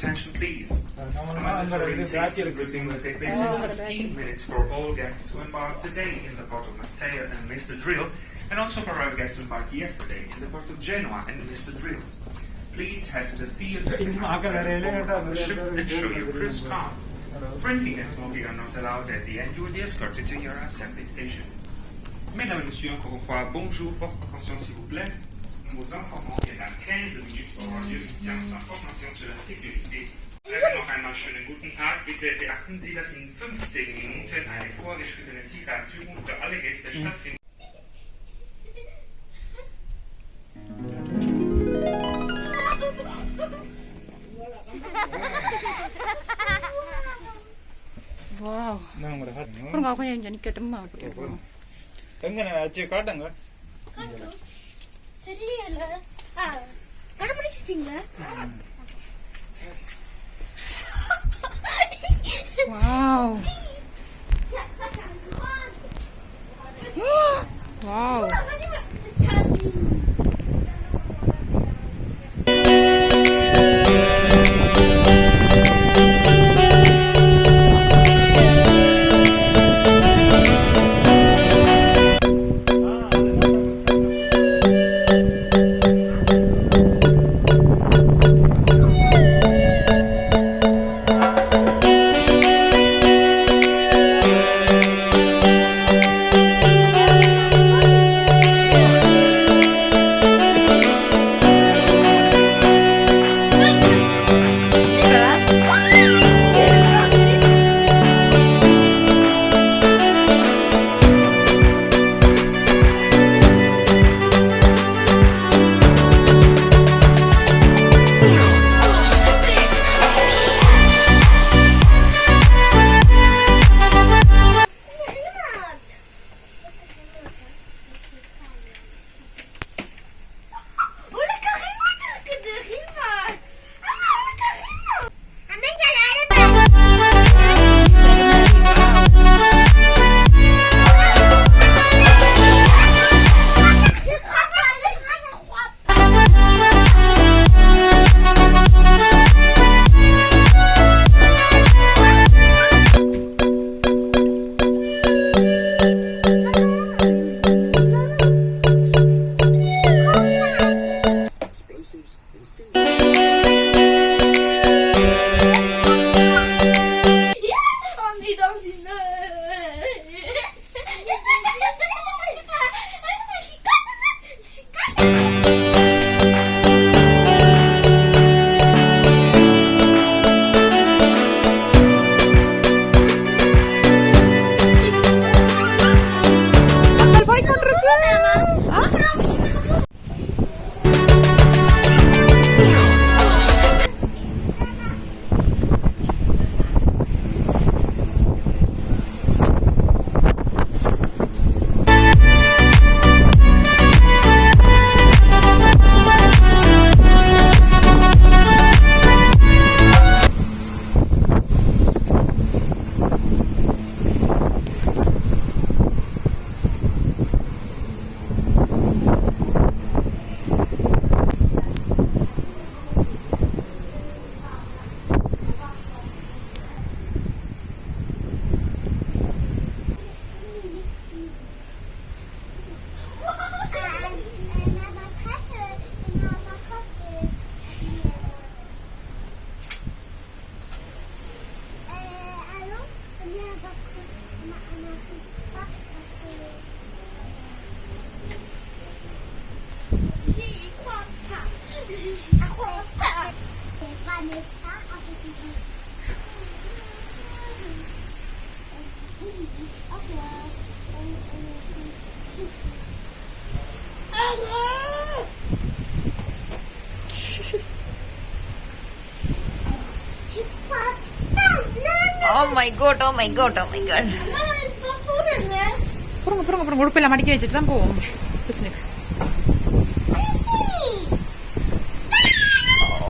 attention, please. A mandatory safety briefing will take place in 15 minutes for all guests who embarked today in the port of Marseille and missed the drill, and also for our guests who embarked yesterday in the port of Genoa and missed the drill. Please head to the theatre of the ship and show your cruise card. Drinking and smoking are not allowed at the end. You will be escorted to your assembly station. Mesdames et messieurs, encore une fois, bonjour, porte attention s'il vous plaît. Nous vous informons qu'il y a 15 minutes aura lieu une séance d'information sur la sécurité. Noch einmal schönen guten Tag. Bitte beachten Sie, dass in 15 Minuten eine vorgeschrittene Sicherheitsübung für alle Gäste stattfindet. Wow. Kurang aku yang jadi kedema apa? எங்கண்ணே அச்சு காட்டுங்க. தெரியல. கண்டுபிடிச்சிட்டீங்களா? Wow. Wow. Oh my god, oh my god, oh my god. போடுங்க உடுப்பெல்லாம் மடிக்க வச்சுட்டு தான் போவோம் பிஸ்னுக்கு.